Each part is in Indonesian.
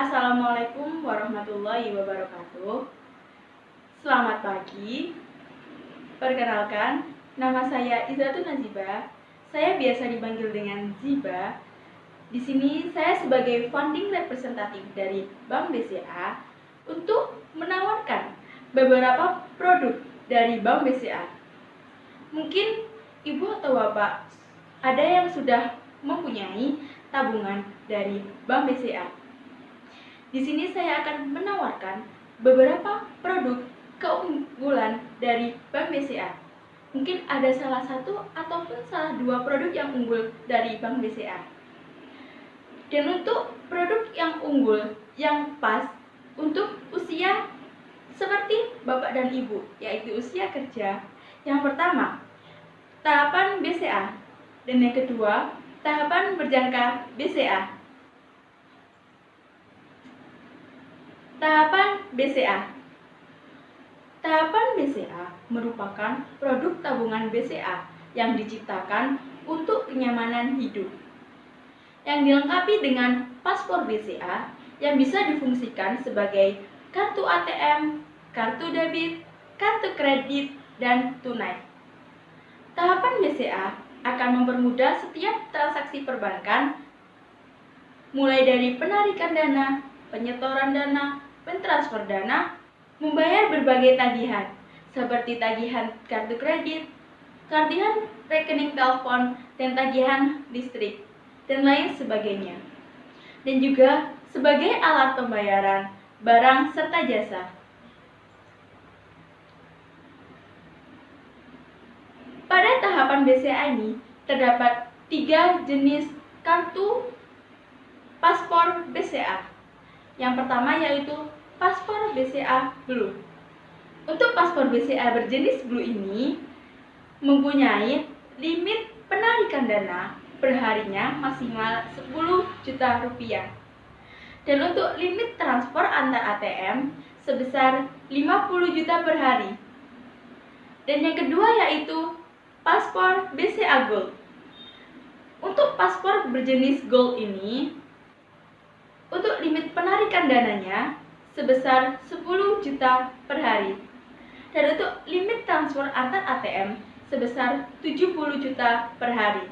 Assalamualaikum warahmatullahi wabarakatuh. Selamat pagi. Perkenalkan, nama saya Izatun Naziba. Saya biasa dipanggil dengan Ziba. Di sini saya sebagai founding representative dari Bank BCA untuk menawarkan beberapa produk dari Bank BCA. Mungkin Ibu atau Bapak ada yang sudah mempunyai tabungan dari Bank BCA. Di sini saya akan menawarkan beberapa produk keunggulan dari Bank BCA. Mungkin ada salah satu ataupun salah dua produk yang unggul dari Bank BCA. Dan untuk produk yang unggul, yang pas untuk usia seperti Bapak dan Ibu, yaitu usia kerja. Yang pertama, tahapan BCA. Dan yang kedua, tahapan berjangka BCA. Tahapan BCA. Tahapan BCA merupakan produk tabungan BCA yang diciptakan untuk kenyamanan hidup, yang dilengkapi dengan paspor BCA yang bisa difungsikan sebagai kartu ATM, kartu debit, kartu kredit, dan tunai. Tahapan BCA akan mempermudah setiap transaksi perbankan, mulai dari penarikan dana, penyetoran dana, pentransfer dana, membayar berbagai tagihan, seperti tagihan kartu kredit, tagihan rekening telepon, dan tagihan listrik, dan lain sebagainya. Dan juga sebagai alat pembayaran barang serta jasa. Pada tahapan BCA ini, terdapat 3 jenis kartu paspor BCA. Yang pertama yaitu paspor BCA Blue. Untuk paspor BCA berjenis Blue ini mempunyai limit penarikan dana perharinya maksimal 10 juta rupiah. Dan untuk limit transfer antar ATM sebesar 50 juta per hari. Dan yang kedua yaitu paspor BCA Gold. Untuk paspor berjenis Gold ini, untuk limit penarikan dananya sebesar 10 juta per hari. Dan untuk limit transfer antar ATM sebesar 70 juta per hari.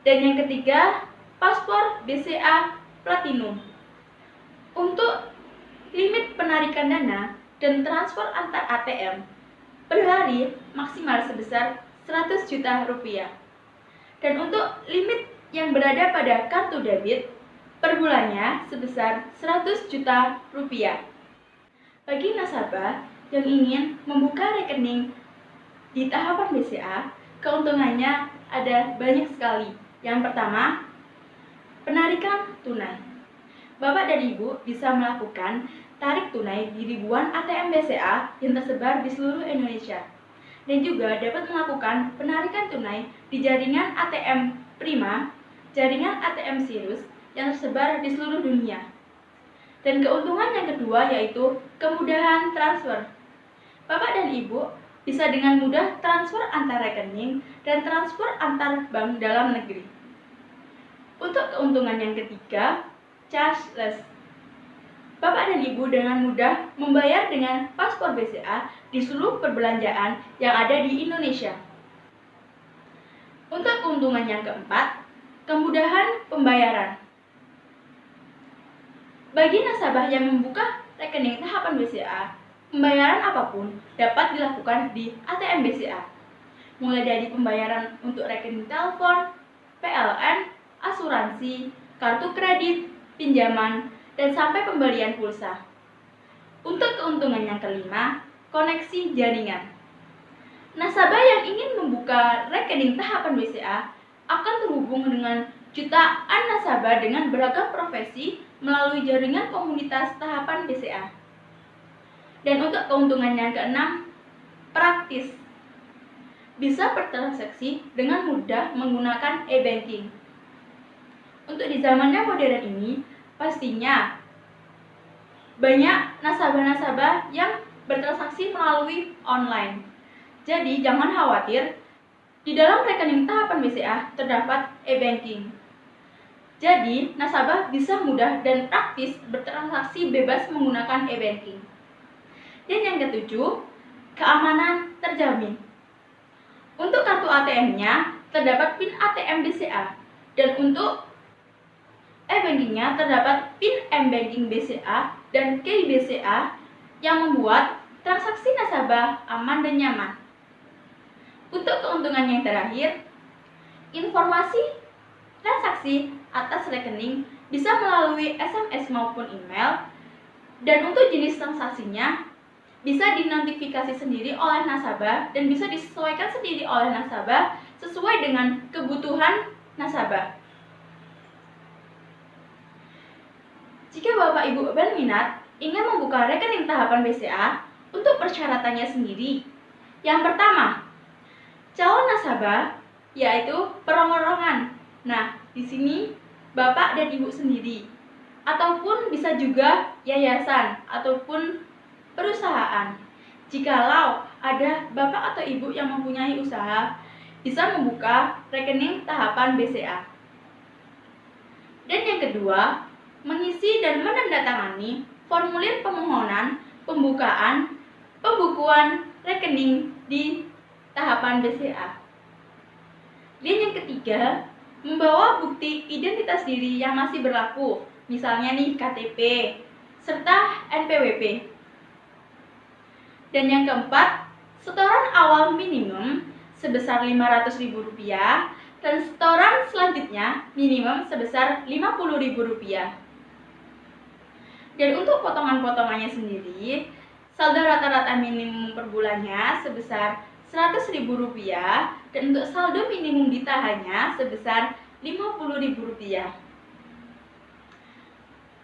Dan yang ketiga, paspor BCA Platinum. Untuk limit penarikan dana dan transfer antar ATM per hari maksimal sebesar 100 juta rupiah. Dan untuk limit yang berada pada kartu debit per bulannya sebesar 100 juta rupiah. Bagi nasabah yang ingin membuka rekening di tahapan BCA, keuntungannya ada banyak sekali. Yang pertama, penarikan tunai. Bapak dan Ibu bisa melakukan tarik tunai di ribuan ATM BCA yang tersebar di seluruh Indonesia. Dan juga dapat melakukan penarikan tunai di jaringan ATM Prima, jaringan ATM Sirus, yang tersebar di seluruh dunia. Dan keuntungan yang kedua yaitu kemudahan transfer. Bapak dan Ibu bisa dengan mudah transfer antar rekening dan transfer antar bank dalam negeri. Untuk keuntungan yang ketiga, cashless. Bapak dan Ibu dengan mudah membayar dengan paspor BCA di seluruh perbelanjaan yang ada di Indonesia. Untuk keuntungan yang keempat, kemudahan pembayaran. Bagi nasabah yang membuka rekening tahapan BCA, pembayaran apapun dapat dilakukan di ATM BCA. Mulai dari pembayaran untuk rekening telepon, PLN, asuransi, kartu kredit, pinjaman, dan sampai pembelian pulsa. Untuk keuntungan yang kelima, koneksi jaringan. Nasabah yang ingin membuka rekening tahapan BCA akan terhubung dengan jutaan nasabah dengan beragam profesi melalui jaringan komunitas tahapan BCA. Dan untuk keuntungan yang keenam, praktis. Bisa bertransaksi dengan mudah menggunakan e-banking. Untuk di zamannya modern ini, pastinya banyak nasabah-nasabah yang bertransaksi melalui online. Jadi jangan khawatir, di dalam rekening tahapan BCA terdapat e-banking. Jadi, nasabah bisa mudah dan praktis bertransaksi bebas menggunakan e-banking. Dan yang ketujuh, keamanan terjamin. Untuk kartu ATM-nya terdapat PIN ATM BCA, dan untuk e-bankingnya terdapat PIN m-banking BCA dan KEY BCA yang membuat transaksi nasabah aman dan nyaman. Untuk keuntungan yang terakhir, informasi transaksi atas rekening bisa melalui SMS maupun email, dan untuk jenis transaksinya bisa dinotifikasi sendiri oleh nasabah dan bisa disesuaikan sendiri oleh nasabah sesuai dengan kebutuhan nasabah. Jika Bapak Ibu berminat ingin membuka rekening tahapan BCA, untuk persyaratannya sendiri. Yang pertama, calon nasabah yaitu perorangan. Nah, di sini Bapak dan Ibu sendiri, ataupun bisa juga yayasan ataupun perusahaan. Jikalau ada Bapak atau Ibu yang mempunyai usaha, bisa membuka rekening tahapan BCA. Dan yang kedua, mengisi dan menandatangani formulir permohonan pembukuan rekening di tahapan BCA. Dan yang ketiga, membawa bukti identitas diri yang masih berlaku, misalnya nih KTP, serta NPWP. Dan yang keempat, setoran awal minimum sebesar Rp500.000 dan setoran selanjutnya minimum sebesar Rp50.000. Dan untuk potongan-potongannya sendiri, saldo rata-rata minimum per bulannya sebesar Rp100.000 dan untuk saldo minimum ditahannya sebesar Rp50.000.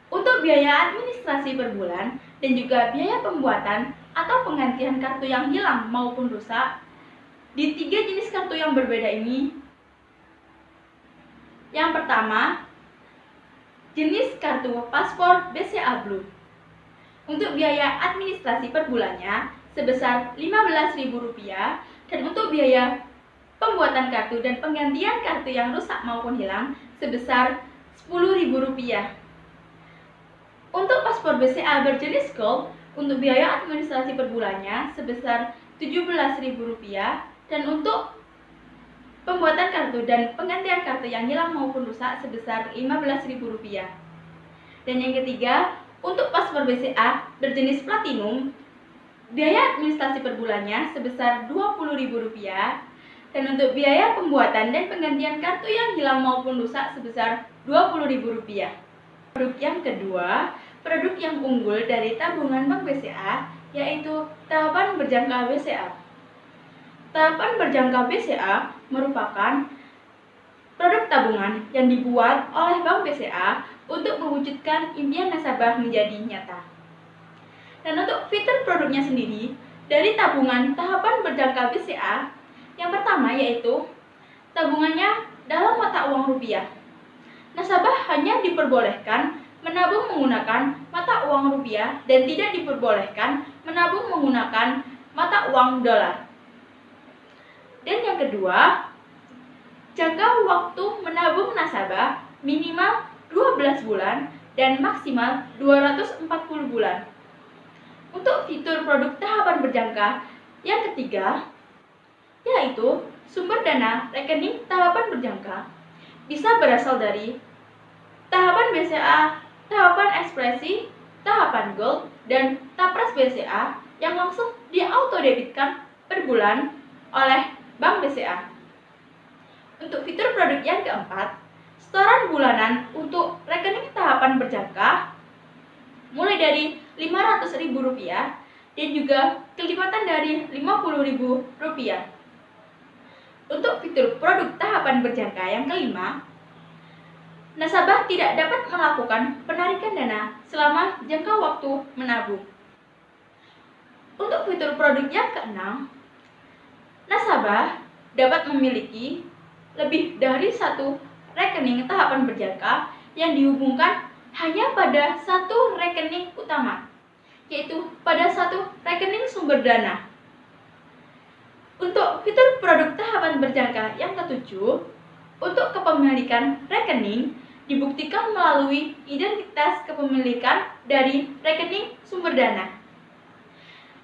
Untuk biaya administrasi per bulan dan juga biaya pembuatan atau penggantian kartu yang hilang maupun rusak di 3 jenis kartu yang berbeda ini. Yang pertama, jenis kartu paspor BCA Blue. Untuk biaya administrasi per bulannya sebesar Rp15.000 dan untuk biaya pembuatan kartu dan penggantian kartu yang rusak maupun hilang sebesar Rp10.000. Untuk paspor BCA berjenis Gold, untuk biaya administrasi per bulannya sebesar Rp17.000 dan untuk pembuatan kartu dan penggantian kartu yang hilang maupun rusak sebesar Rp15.000. Dan yang ketiga, untuk paspor BCA berjenis Platinum, biaya administrasi per bulannya sebesar Rp20.000 dan untuk biaya pembuatan dan penggantian kartu yang hilang maupun rusak sebesar Rp20.000. Produk yang kedua, produk yang unggul dari tabungan Bank BCA yaitu tahapan berjangka BCA. Tahapan berjangka BCA merupakan produk tabungan yang dibuat oleh Bank BCA untuk mewujudkan impian nasabah menjadi nyata. Dan untuk fitur produknya sendiri, dari tabungan tahapan berjangka BCA, yang pertama yaitu tabungannya dalam mata uang rupiah. Nasabah hanya diperbolehkan menabung menggunakan mata uang rupiah dan tidak diperbolehkan menabung menggunakan mata uang dolar. Dan yang kedua, jangka waktu menabung nasabah minimal 12 bulan dan maksimal 240 bulan. Untuk fitur produk tahapan berjangka yang ketiga, yaitu sumber dana rekening tahapan berjangka bisa berasal dari tahapan BCA, tahapan ekspresi, tahapan gold, dan tapras BCA yang langsung diautodebitkan per bulan oleh Bank BCA. Untuk fitur produk yang keempat, setoran bulanan untuk rekening tahapan berjangka mulai dari Rp500.000 dan juga kelipatan dari Rp50.000. Untuk fitur produk tahapan berjangka yang kelima, nasabah tidak dapat melakukan penarikan dana selama jangka waktu menabung. Untuk fitur produk yang keenam, nasabah dapat memiliki lebih dari satu rekening tahapan berjangka yang dihubungkan hanya pada satu rekening utama, yaitu pada satu rekening sumber dana. Untuk fitur produk tahapan berjangka yang ketujuh, untuk kepemilikan rekening, dibuktikan melalui identitas kepemilikan dari rekening sumber dana.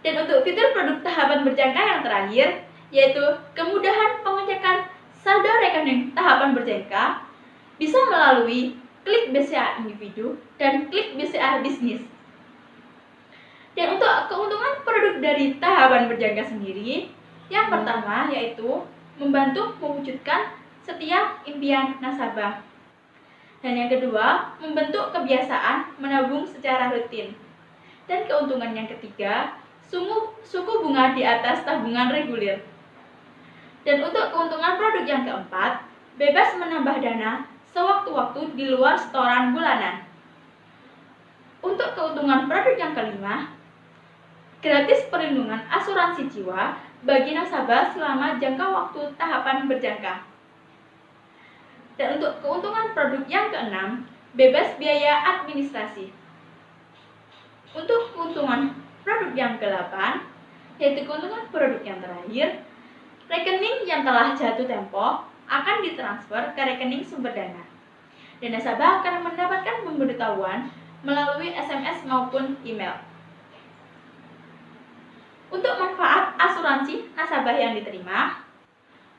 Dan untuk fitur produk tahapan berjangka yang terakhir, yaitu kemudahan pengecekan saldo rekening tahapan berjangka, bisa melalui klik BCA individu dan klik BCA bisnis. Dan untuk keuntungan produk dari tahapan berjangka sendiri, yang pertama yaitu membantu mewujudkan setiap impian nasabah. Dan yang kedua, membentuk kebiasaan menabung secara rutin. Dan keuntungan yang ketiga, suku bunga di atas tabungan reguler. Dan untuk keuntungan produk yang keempat, bebas menambah dana sewaktu-waktu di luar setoran bulanan. Untuk keuntungan produk yang kelima, gratis perlindungan asuransi jiwa bagi nasabah selama jangka waktu tahapan berjangka. Dan untuk keuntungan produk yang keenam, bebas biaya administrasi. Untuk keuntungan produk yang ke-8, yaitu keuntungan produk yang terakhir, rekening yang telah jatuh tempo akan ditransfer ke rekening sumber dana. Dan nasabah akan mendapatkan pemberitahuan melalui SMS maupun email. Untuk manfaat asuransi nasabah yang diterima,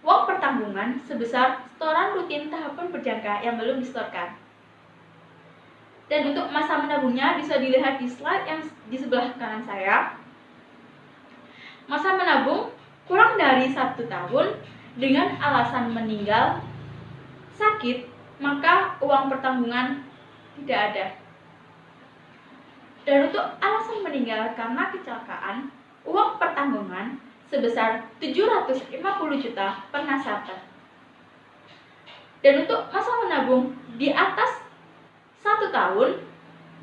uang pertanggungan sebesar setoran rutin tahapan berjangka yang belum disetorkan. Dan untuk masa menabungnya bisa dilihat di slide yang di sebelah kanan saya. Masa menabung kurang dari 1 tahun dengan alasan meninggal, sakit, maka uang pertanggungan tidak ada. Dan untuk alasan meninggal karena kecelakaan, uang pertanggungan sebesar 750 juta per nasabah. Dan untuk masa menabung di atas 1 tahun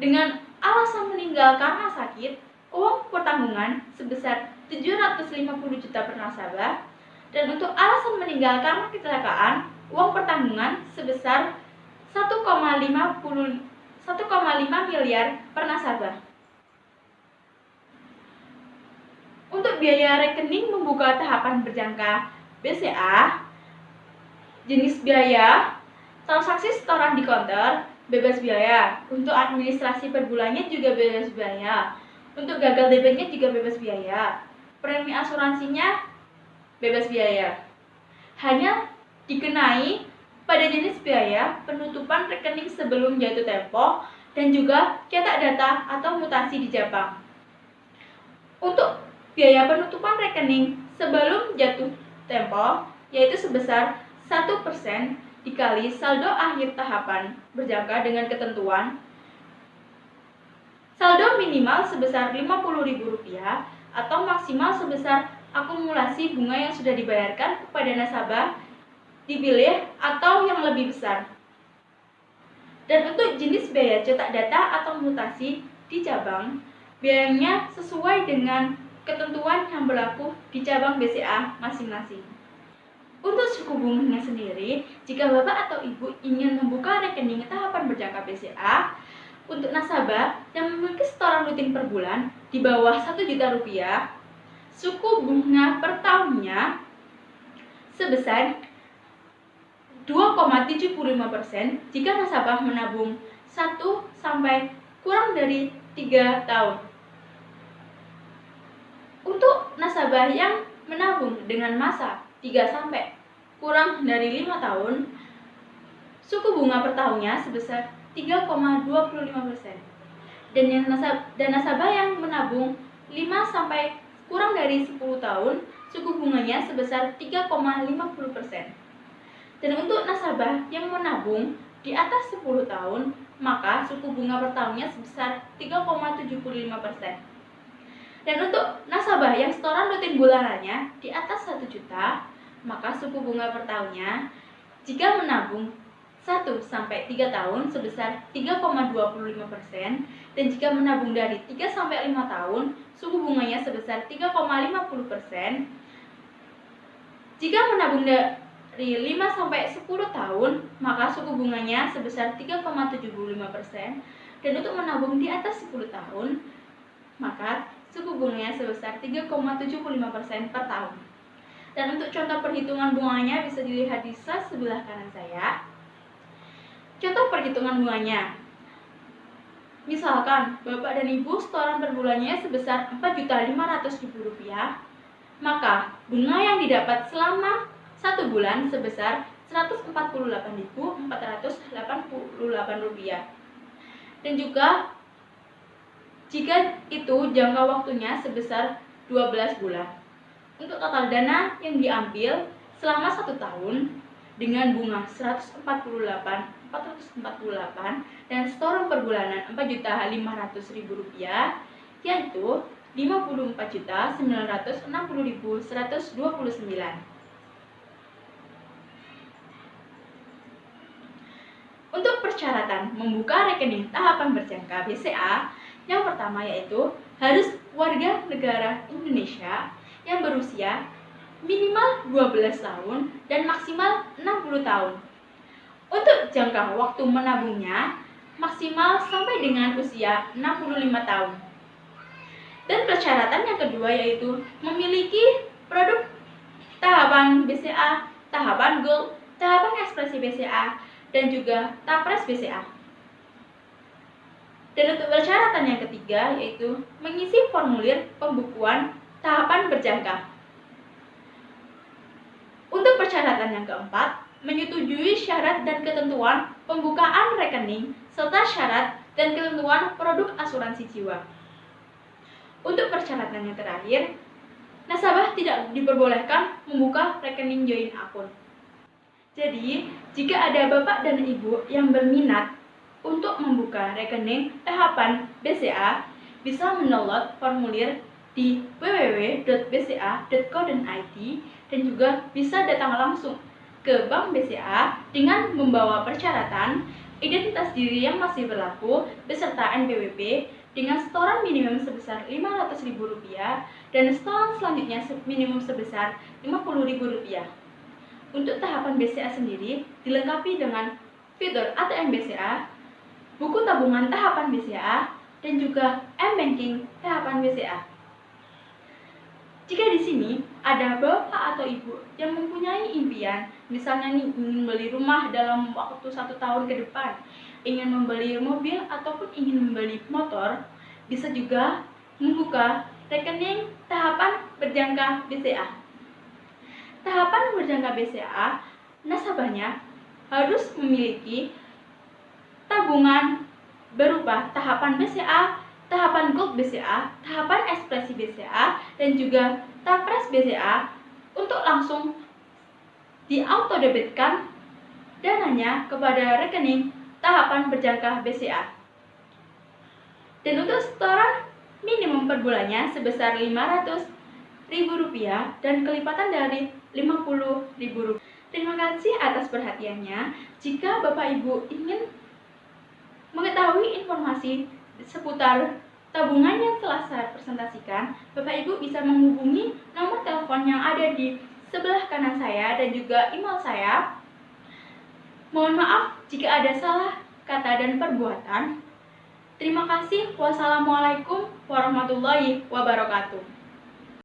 dengan alasan meninggal karena sakit, uang pertanggungan sebesar 750 juta per nasabah. Dan untuk alasan meninggal karena kecelakaan, uang pertanggungan sebesar 1,5 miliar per nasabah. Untuk biaya rekening membuka tahapan berjangka BCA, jenis biaya, transaksi setoran di konter, bebas biaya. Untuk administrasi per bulannya juga bebas biaya. Untuk gagal DP-nya juga bebas biaya. Premi asuransinya bebas biaya. Hanya dikenai pada jenis biaya penutupan rekening sebelum jatuh tempo dan juga cetak data atau mutasi di Jabang. Untuk biaya penutupan rekening sebelum jatuh tempo yaitu sebesar 1% dikali saldo akhir tahapan berjangka dengan ketentuan saldo minimal sebesar Rp50.000 atau maksimal sebesar akumulasi bunga yang sudah dibayarkan kepada nasabah dipilih atau yang lebih besar. Dan untuk jenis biaya cetak data atau mutasi di cabang, biayanya sesuai dengan ketentuan yang berlaku di cabang BCA masing-masing. Untuk suku bunganya sendiri, jika Bapak atau Ibu ingin membuka rekening tahapan berjangka BCA, untuk nasabah yang memiliki setoran rutin per bulan di bawah Rp1.000.000, suku bunga per tahunnya sebesar 2,75% jika nasabah menabung 1 sampai kurang dari 3 tahun. Untuk nasabah yang menabung dengan masa 3 sampai kurang dari 5 tahun, suku bunga per tahunnya sebesar 3,25%. Dan nasabah yang menabung 5 sampai kurang dari 10 tahun, suku bunganya sebesar 3,50%. Dan untuk nasabah yang menabung di atas 10 tahun, maka suku bunga per tahunnya sebesar 3,75%. Dan untuk nasabah yang setoran rutin bulanannya di atas 1 juta, maka suku bunga per tahunnya jika menabung 1 sampai 3 tahun sebesar 3,25%, dan jika menabung dari 3 sampai 5 tahun, suku bunganya sebesar 3,50%. Jika menabung dari 5 sampai 10 tahun, maka suku bunganya sebesar 3,75%, dan untuk menabung di atas 10 tahun, maka suku bunganya sebesar 3,75% per tahun. Dan untuk contoh perhitungan bunganya bisa dilihat di slide sebelah kanan saya. Contoh perhitungan bunganya. Misalkan Bapak dan Ibu setoran per bulannya sebesar Rp4.500.000, maka bunga yang didapat selama 1 bulan sebesar Rp148.488. Dan juga jika itu jangka waktunya sebesar 12 bulan. Untuk total dana yang diambil selama 1 tahun dengan bunga Rp148.448 dan setoran per bulanan Rp4.500.000, yaitu Rp54.960.129. Untuk persyaratan membuka rekening tahapan berjangka BCA, yang pertama yaitu harus warga negara Indonesia yang berusia minimal 12 tahun dan maksimal 60 tahun. Untuk jangka waktu menabungnya maksimal sampai dengan usia 65 tahun. Dan persyaratan yang kedua yaitu memiliki produk tahapan BCA, tahapan Gold, tahapan ekspresi BCA, dan juga tapres BCA. Dan untuk persyaratan yang ketiga yaitu mengisi formulir pembukuan tahapan berjangka. Untuk persyaratan yang keempat, menyetujui syarat dan ketentuan pembukaan rekening serta syarat dan ketentuan produk asuransi jiwa. Untuk persyaratan yang terakhir, nasabah tidak diperbolehkan membuka rekening join akun. Jadi, jika ada Bapak dan Ibu yang berminat untuk membuka rekening tahapan BCA, bisa mendownload formulir di www.bca.co.id dan juga bisa datang langsung ke Bank BCA dengan membawa persyaratan identitas diri yang masih berlaku beserta NPWP dengan setoran minimum sebesar Rp500.000 dan setoran selanjutnya minimum sebesar Rp50.000. Untuk tahapan BCA sendiri dilengkapi dengan fitur ATM BCA, buku tabungan tahapan BCA, dan juga M-Banking tahapan BCA. Jika di sini ada Bapak atau Ibu yang mempunyai impian, misalnya nih ingin beli rumah dalam waktu 1 tahun ke depan, ingin membeli mobil ataupun ingin membeli motor, bisa juga membuka rekening tahapan berjangka BCA. Tahapan berjangka BCA, nasabahnya harus memiliki tabungan berupa tahapan BCA, tahapan Gold BCA, tahapan ekspresi BCA, dan juga tapres BCA untuk langsung diautodebitkan dananya kepada rekening tahapan berjangka BCA. Dan untuk setoran minimum per bulannya sebesar Rp500.000 dan kelipatan dari Rp50.000. Terima kasih atas perhatiannya. Jika Bapak Ibu ingin mengetahui informasi seputar tabungan yang telah saya presentasikan, Bapak Ibu bisa menghubungi nomor telepon yang ada di sebelah kanan saya dan juga email saya. Mohon maaf jika ada salah kata dan perbuatan. Terima kasih. Wassalamualaikum warahmatullahi wabarakatuh.